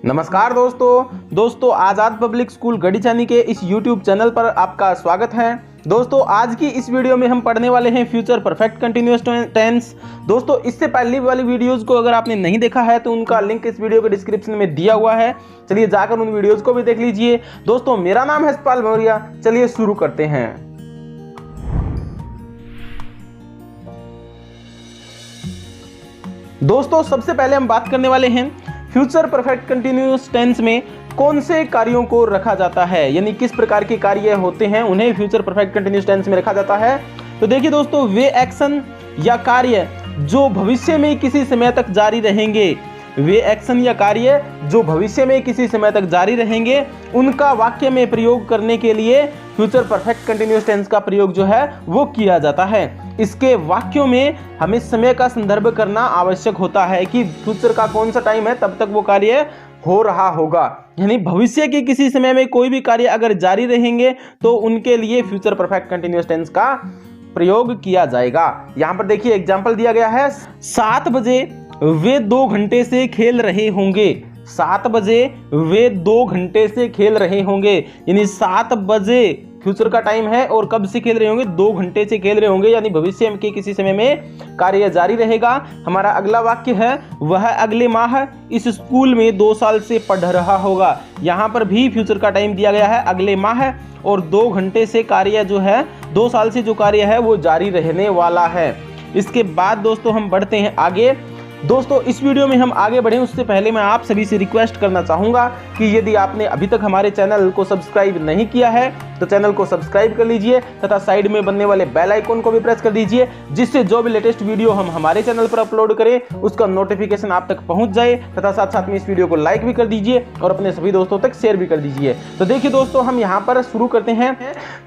नमस्कार दोस्तों आज़ाद public school गढ़ीचानी के इस YouTube चैनल पर आपका स्वागत है। दोस्तों आज की इस वीडियो में हम पढ़ने वाले हैं फ्यूचर परफेक्ट कंटिन्यूअस टेंस। दोस्तों इससे पहले वाली वीडियोस को अगर आपने नहीं देखा है तो उनका लिंक इस वीडियो के डिस्क्रिप्शन में दिया हुआ है, चलिए जाकर उन वीडियोस को भी देख लीजिए। दोस्तों मेरा नाम है हर्षपाल मौर्य, चलिए शुरू करते हैं। दोस्तों सबसे पहले हम बात करने वाले हैं फ्यूचर परफेक्ट कंटिन्यूअस टेंस में कौन से कार्यों को रखा जाता है, यानी किस प्रकार के कार्य होते हैं उन्हें फ्यूचर परफेक्ट कंटिन्यूअस टेंस में रखा जाता है। तो देखिए दोस्तों, वे एक्शन या कार्य जो भविष्य में किसी समय तक जारी रहेंगे, वे एक्शन या कार्य जो भविष्य में किसी समय तक जारी रहेंगे, उनका वाक्य में प्रयोग करने के लिए फ्यूचर परफेक्ट कंटिन्यूअस टेंस का प्रयोग जो है वो किया जाता है। इसके वाक्यों में हमें समय का संदर्भ करना आवश्यक होता है कि फ्यूचर का कौन सा टाइम है तब तक वो कार्य हो रहा होगा, यानी भविष्य के किसी समय में कोई भी कार्य अगर जारी रहेंगे तो उनके लिए फ्यूचर परफेक्ट कंटिन्यूअस टेंस का प्रयोग किया जाएगा। यहाँ पर देखिए एग्जाम्पल दिया गया है, 7 बजे वे 2 घंटे से खेल रहे होंगे। 7 बजे वे 2 घंटे से खेल रहे होंगे, यानी 7 बजे फ्यूचर का टाइम है और कब से खेल रहे होंगे, 2 घंटे से खेल रहे होंगे, यानी भविष्य के किसी समय में कार्य जारी रहेगा। हमारा अगला वाक्य है, वह अगले माह इस स्कूल में 2 साल से पढ़ रहा होगा। यहाँ पर भी फ्यूचर का टाइम दिया गया है अगले माह और 2 घंटे से कार्य जो है 2 साल से जो कार्य है वो जारी रहने वाला है। इसके बाद दोस्तों हम बढ़ते हैं आगे। दोस्तों इस वीडियो में हम आगे बढ़ें उससे पहले मैं आप सभी से रिक्वेस्ट करना चाहूँगा कि यदि आपने अभी तक हमारे चैनल को सब्सक्राइब नहीं किया है तो चैनल को सब्सक्राइब कर लीजिए तथा साइड में बनने वाले बेल आइकन को भी प्रेस कर दीजिए, जिससे जो भी लेटेस्ट वीडियो हम हमारे चैनल पर अपलोड करें उसका नोटिफिकेशन आप तक पहुंच जाए, तथा साथ साथ में इस वीडियो को लाइक भी कर दीजिए और अपने सभी दोस्तों तक शेयर भी कर दीजिए। तो देखिए दोस्तों हम यहाँ पर शुरू करते हैं।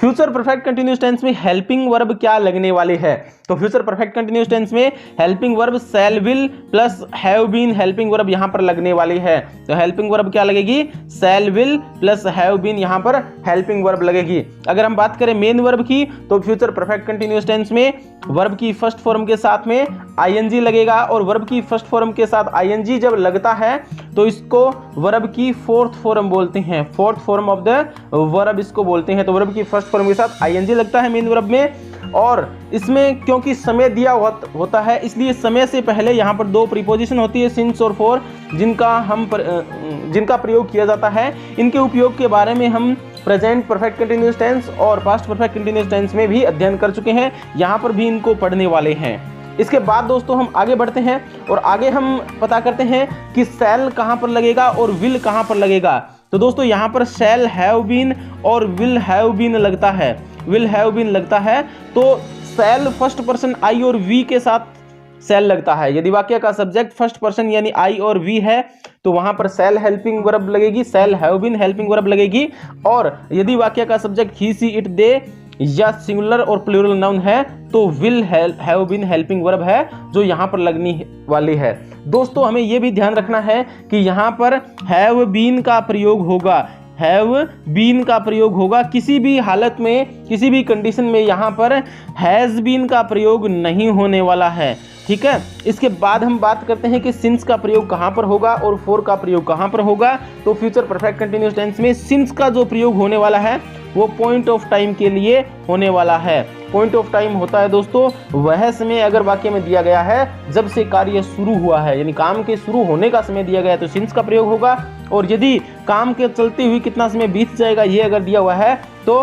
फ्यूचर परफेक्ट कंटिन्यूअस टेंस में हेल्पिंग वर्ब क्या लगने वाले है। तो फ्यूचर परफेक्ट कंटिन्यूअस टेंस में helping verb shall will plus have been helping verb यहाँ पर लगने वाली है। तो हेल्पिंग वर्ब क्या लगेगी, shall will plus have been यहाँ पर हेल्पिंग वर्ब लगेगी। अगर हम बात करें मेन वर्ब की तो फ्यूचर परफेक्ट कंटिन्यूअस टेंस में वर्ब की फर्स्ट फॉर्म के साथ में आईएनजी लगेगा, और वर्ब की फर्स्ट फॉर्म के साथ आईएनजी जब लगता है तो इसको वर्ब की फोर्थ फॉर्म बोलते हैं, fourth form of the verb इसको बोलते हैं। तो वर्ब की फर्स्ट फॉर्म के साथ आईएनजी लगता है मेन वर्ब में, और इसमें क्योंकि समय दिया होता है इसलिए समय से पहले यहाँ पर 2 प्रीपोजिशन होती है, सिंस और फॉर, जिनका प्रयोग किया जाता है। इनके उपयोग के बारे में हम प्रेजेंट परफेक्ट कंटिन्यूअस टेंस और पास्ट परफेक्ट कंटिन्यूअस टेंस में भी अध्ययन कर चुके हैं, यहाँ पर भी इनको पढ़ने वाले हैं। इसके बाद दोस्तों हम आगे बढ़ते हैं और आगे हम पता करते हैं कि शैल कहाँ पर लगेगा और विल कहाँ पर लगेगा। तो दोस्तों यहाँ पर शैल हैव बीन और विल हैव बीन लगता है, विल हैव बीन लगता है। तो शैल फर्स्ट पर्सन आई और वी के साथ शैल लगता है। यदि वाक्य का सब्जेक्ट फर्स्ट पर्सन यानी आई और वी है तो वहां पर शैल हेल्पिंग वर्ब लगेगी, shall have been helping verb लगेगी। और यदि वाक्य का subject he see it they या सिंगुलर और प्लूरल नाउन है तो will have been helping verb है जो यहाँ पर लगनी वाली है। दोस्तों हमें यह भी ध्यान रखना है कि यहाँ पर हैव बीन का प्रयोग होगा, हैव बीन का प्रयोग होगा, किसी भी हालत में किसी भी कंडीशन में यहाँ पर हैज बीन का प्रयोग नहीं होने वाला है, ठीक है। इसके बाद हम बात करते हैं कि सिंस का प्रयोग कहाँ पर होगा और फॉर का प्रयोग कहाँ पर होगा। तो फ्यूचर परफेक्ट कंटिन्यूअस टेंस में सिंस का जो प्रयोग होने वाला है वो पॉइंट ऑफ टाइम के लिए होने वाला है। पॉइंट ऑफ टाइम होता है दोस्तों वह समय अगर वाक्य में दिया गया है जब से कार्य शुरू हुआ है, यानी काम के शुरू होने का समय दिया गया है तो सिंस का प्रयोग होगा, और यदि काम के चलते हुए कितना समय बीत जाएगा ये अगर दिया हुआ है तो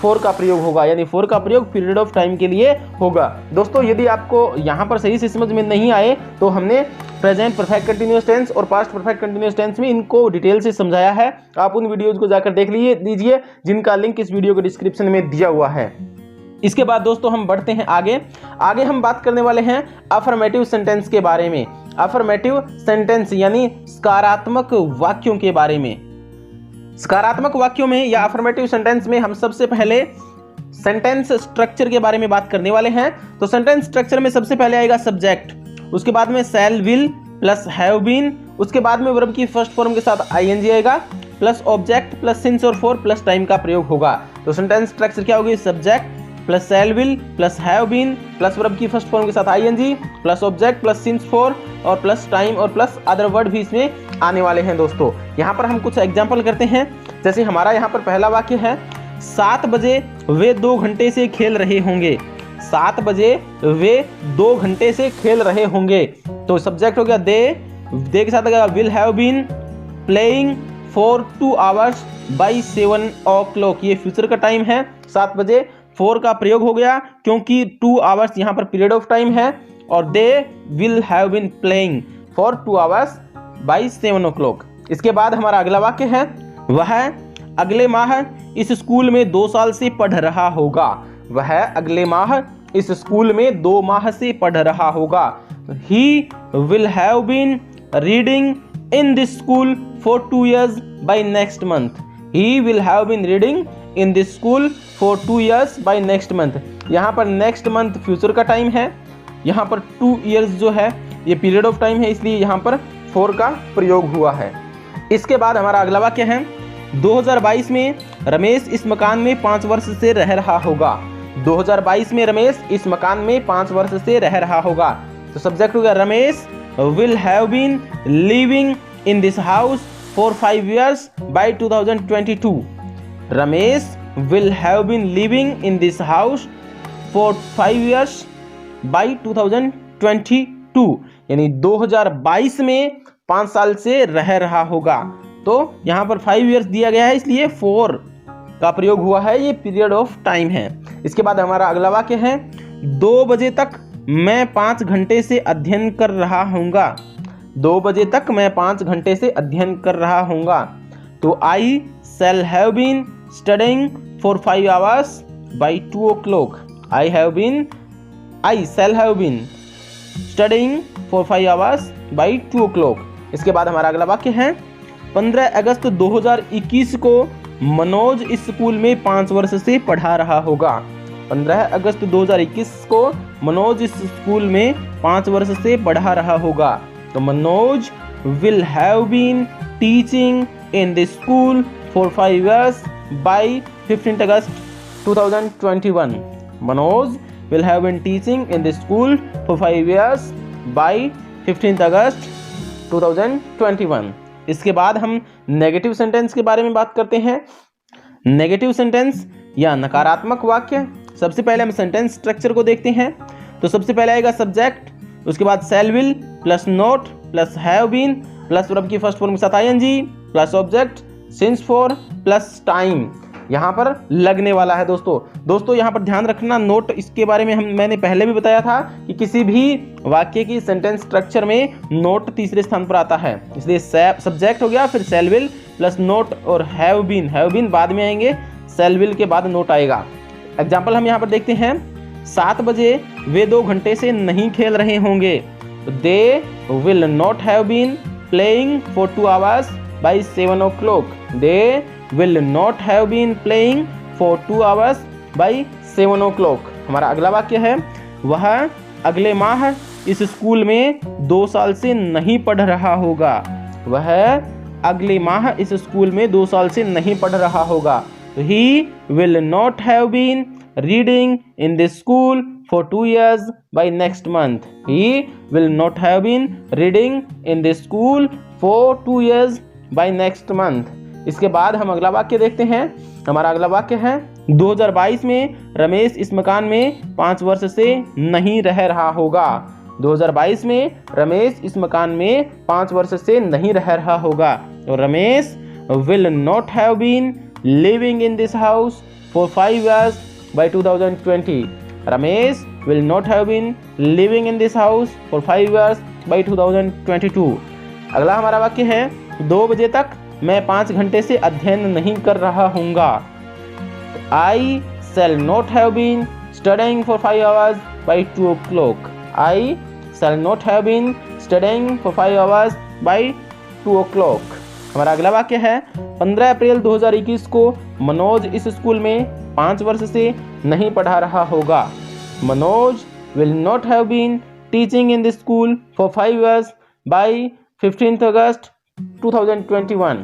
फॉर का प्रयोग होगा, यानी फॉर का प्रयोग पीरियड ऑफ टाइम के लिए होगा। दोस्तों यदि आपको यहाँ पर सही से समझ में नहीं आए तो हमने प्रेजेंट परफेक्ट कंटिन्यूअस टेंस और पास्ट परफेक्ट कंटिन्यूअस टेंस में इनको डिटेल से समझाया है, आप उन वीडियोज को जाकर देख लीजिए जिनका लिंक इस वीडियो के डिस्क्रिप्शन में दिया हुआ है। इसके बाद दोस्तों हम बढ़ते हैं आगे हम बात करने वाले हैं अफर्मेटिव सेंटेंस के बारे में। अफर्मेटिव सेंटेंस यानी सकारात्मक वाक्यों के बारे में। सकारात्मक वाक्यों में या अफर्मेटिव सेंटेंस में हम सबसे पहले सेंटेंस स्ट्रक्चर के बारे में बात करने वाले हैं। तो सेंटेंस स्ट्रक्चर में सबसे पहले आएगा सब्जेक्ट, उसके बाद में shall will plus have been, उसके बाद में वर्ब की फर्स्ट फॉर्म के साथ आईएनजी आएगा प्लस ऑब्जेक्ट प्लस सिंस और फॉर प्लस टाइम का प्रयोग होगा। तो सेंटेंस स्ट्रक्चर क्या होगी, subject plus shall will plus have been plus verb की फर्स्ट फॉर्म के साथ ING plus object plus since for और प्लस टाइम और प्लस अदर वर्ड भी इसमें आने वाले हैं दोस्तों। यहाँ पर हम कुछ एग्जाम्पल करते हैं। जैसे हमारा यहाँ पर पहला वाक्य है 7 बजे वे 2 घंटे से खेल रहे होंगे। 7 बजे वे 2 घंटे से खेल रहे होंगे। तो सब्जेक्ट हो गया दे के साथ अगर will have been playing for 2 hours by 7 o'clock। ये फ्यूचर का टाइम है 7 बजे। 4 का प्रयोग हो गया क्योंकि 2 आवर्स यहाँ पर पीरियड ऑफ टाइम है और they will have been playing for 2 hours by 7 o'clock। इसके बाद हमारा अगला वाक्य है वह अगले माह इस स्कूल में 2 साल से पढ़ रहा होगा। वह अगले माह इस स्कूल में 2 माह से पढ़ रहा होगा। He will have been reading in this school for 2 years by next month. He will have been reading in this school for 2 years by next month। यहाँ पर next month फ्यूचर का टाइम है, यहाँ पर 2 years जो है ये period of time है, इसलिए यहाँ पर 4 का प्रयोग हुआ है। इसके बाद हमारा अगला वाक्य है 2022 में रमेश इस मकान में 5 वर्ष से रह रहा होगा। 2022 में रमेश इस मकान में 5 वर्ष से रह रहा होगा। तो सब्जेक्ट हो गया Ramesh will have been living in this house for 5 years by 2022। Ramesh will have been living in this house for 5 years by 2022, यानी 2022 में 5 साल से रह रहा होगा। तो यहाँ पर 5 years दिया गया है इसलिए 4 का प्रयोग हुआ है, ये पीरियड ऑफ टाइम है। इसके बाद हमारा अगला वाक्य है 2 बजे तक मैं 5 घंटे से अध्ययन कर रहा हूँगा। 2 बजे तक मैं 5 घंटे से अध्ययन कर रहा हूँगा। तो I shall have been studying for 5 hours by 2 o'clock। I shall have been studying for 5 hours by 2 o'clock। इसके बाद हमारा अगला वाक्य है 15 अगस्त 2021 को मनोज इस स्कूल में 5 वर्ष से पढ़ा रहा होगा। 15 अगस्त 2021 को मनोज इस स्कूल में 5 वर्ष से पढ़ा रहा होगा। तो Manoj will have been teaching in this school for 5 years by 15 August 2021। Manoj will have been teaching in this school for 5 years by 15 August 2021। इसके बाद हम नेगेटिव सेंटेंस के बारे में बात करते हैं। नेगेटिव सेंटेंस या नकारात्मक वाक्य। सबसे पहले हम सेंटेंस स्ट्रक्चर को देखते हैं। तो सबसे पहले आएगा सब्जेक्ट, उसके बाद shall will plus not plus have been plus verb की फर्स्ट फॉर्म के साथ ING plus object since for plus time यहाँ पर लगने वाला है। दोस्तों यहाँ पर ध्यान रखना, नोट इसके बारे में मैंने पहले भी बताया था कि किसी भी वाक्य की सेंटेंस स्ट्रक्चर में नोट तीसरे स्थान पर आता है। इसलिए सब्जेक्ट हो गया, फिर शैल विल प्लस नोट और हैव बीन बाद में आएंगे, शैल विल के बाद नोट आएगा। एग्जाम्पल हम यहाँ पर देखते हैं 7 बजे वे 2 घंटे से नहीं खेल रहे होंगे। They will not have been playing for 2 hours by 7 o'clock। They will not have been playing for 2 hours by 7 o'clock। हमारा अगला वाक्य है वह अगले माह इस स्कूल में 2 साल से नहीं पढ़ रहा होगा। वह अगले माह इस स्कूल में 2 साल से नहीं पढ़ रहा होगा। तो he will not have been reading in this school for 2 years by next month। He will not have been reading in this school for 2 years by next month। इसके बाद हम अगला वाक्य देखते हैं। हमारा अगला वाक्य है 2022 में रमेश इस मकान में 5 वर्ष से नहीं रह रहा होगा। 2022 में रमेश इस मकान में 5 वर्ष से नहीं रह रहा होगा। तो Ramesh will not have been living in this house for 5 years by 2020। Ramesh will not have been living in this house for 5 years by 2022। अगला हमारा वाक्य है 2 बजे तक मैं 5 घंटे से अध्ययन नहीं कर रहा हूँगा। I shall not have been studying for 5 hours by 2 o'clock। I shall not have been studying for 5 hours by 2 o'clock। हमारा अगला वाक्य है 15 अप्रैल 2021 को मनोज इस स्कूल में 5 वर्ष से नहीं पढ़ा रहा होगा। Manoj will not have been teaching in this school for 5 years by 15 August 2021।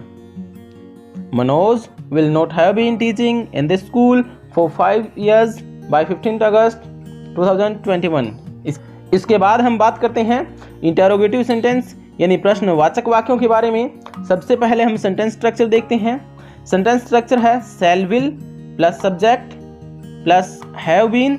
Manoj will not have been teaching in this school for 5 years bye 15 August 2021। इसके बाद हम बात करते हैं इंटेरोगेटिव सेंटेंस यानी प्रश्नवाचक वाक्यों के बारे में। सबसे पहले हम सेंटेंस स्ट्रक्चर देखते हैं। सेंटेंस स्ट्रक्चर है shall will plus subject plus have been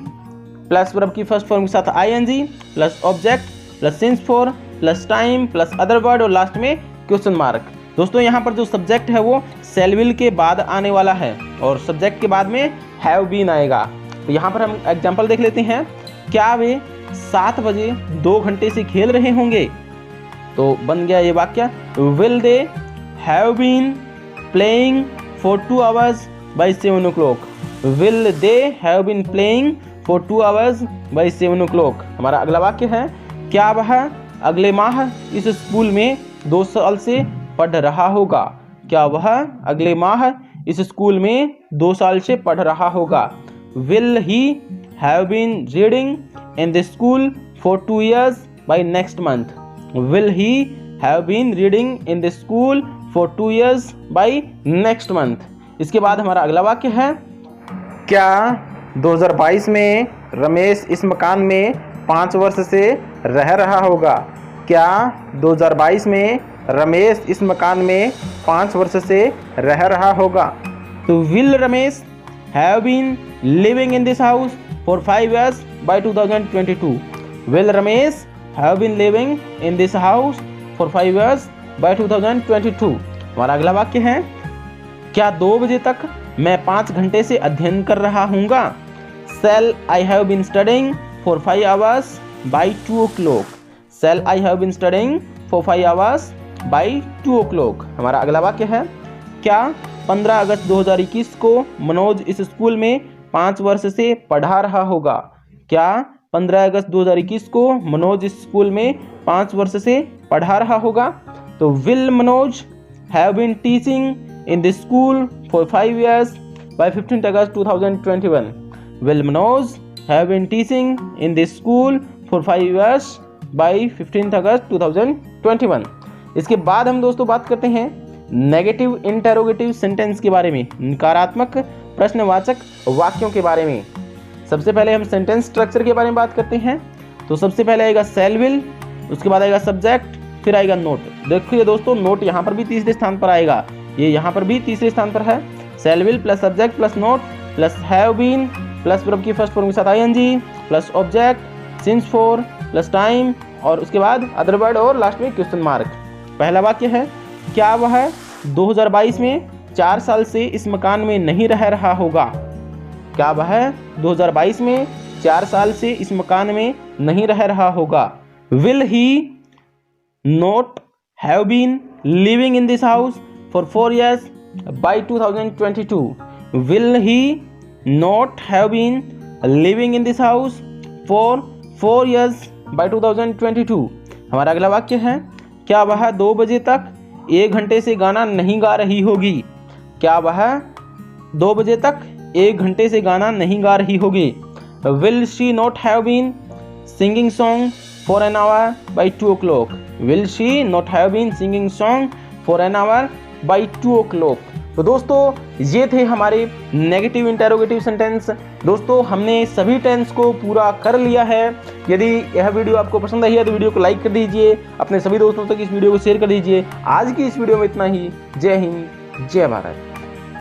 plus verb की फर्स्ट फॉर्म के साथ ING plus object plus since for plus time plus other word और लास्ट में क्वेश्चन मार्क। दोस्तों यहाँ पर जो सब्जेक्ट है वो शैल विल के बाद आने वाला है और सब्जेक्ट के बाद में हैव बीन आएगा। तो यहाँ पर हम एग्जाम्पल देख लेते हैं। क्या वे 7 बजे 2 घंटे से खेल रहे होंगे? तो बन गया ये वाक्य, will they have been playing for 2 hours by 7 o'clock। Will they have been playing for 2 hours by 7 o'clock। हमारा अगला वाक्य है, क्या वह अगले माह इस स्कूल में 2 साल से पढ़ रहा होगा? क्या वह अगले माह इस स्कूल में 2 साल से पढ़ रहा होगा? Will he have been reading in the school for 2 years by next month. Will he have been reading in the school for 2 years by next month. इसके बाद हमारा अगला वाक्य है, क्या 2022 में रमेश इस मकान में 5 वर्ष से रह रहा होगा? क्या 2022 में रमेश इस मकान में 5 वर्ष से रह रहा होगा? तो will Ramesh have been living in this house for 5 years by 2022। Will Ramesh have been living in this house for 5 years by 2022। हमारा अगला वाक्य है, क्या 2 बजे तक मैं 5 घंटे से अध्ययन कर रहा हूँगा? Shall I have been studying for 5 hours by 2 o'clock? Shall I have been studying for 5 hours by 2 o'clock? हमारा अगला वाक्य है, क्या 15 अगस्त 2021 को मनोज इस स्कूल में 5 वर्ष से पढ़ा रहा होगा? क्या 15 अगस्त 2021 को मनोज इस स्कूल में 5 वर्ष से पढ़ा रहा होगा? तो will Manoj have been teaching in the school for 5 years by 15 August 2021। Will Manoj have been teaching in this school for 5 years by 15 August 2021। इसके बाद हम दोस्तों बात करते हैं नेगेटिव इंटेरोगेटिव सेंटेंस के बारे में, नकारात्मक प्रश्नवाचक वाक्यों के बारे में। सबसे पहले हम सेंटेंस स्ट्रक्चर के बारे में बात करते हैं। तो सबसे पहले आएगा शैल विल, उसके बाद आएगा सब्जेक्ट, फिर आएगा नोट। देखिए दोस्तों, नोट यहाँ पर भी तीसरे स्थान पर आएगा, ये यहाँ पर भी तीसरे स्थान पर है। Shall will plus subject plus not plus have been plus verb की फर्स्ट फॉर्म के साथ ING plus object since for plus time और उसके बाद अदर वर्ड और लास्ट में क्वेश्चन मार्क। पहला वाक्य है, क्या वह 2022 में 4 साल से इस मकान में नहीं रह रहा होगा? क्या वह 2022 में 4 साल से इस मकान में नहीं रह रहा होगा? Will he not have been living in this house for 4 years by 2022। विल ही not have been living in this house for 4 years by 2022। हमारा अगला वाक्य है, क्या वह 2 बजे तक 1 घंटे से गाना नहीं गा रही होगी? क्या वह 2 बजे तक 1 घंटे से गाना नहीं गा रही होगी? Will she not have been singing song for an hour by 2 o'clock? Will she not have been singing song for an hour by 2 o'clock? तो दोस्तों ये थे हमारे नेगेटिव इंटेरोगेटिव सेंटेंस। दोस्तों हमने सभी टेंस को पूरा कर लिया है। यदि यह वीडियो आपको पसंद आई है तो वीडियो को लाइक कर दीजिए, अपने सभी दोस्तों तक इस वीडियो को शेयर कर दीजिए। आज की इस वीडियो में इतना ही। जय हिंद, जय भारत।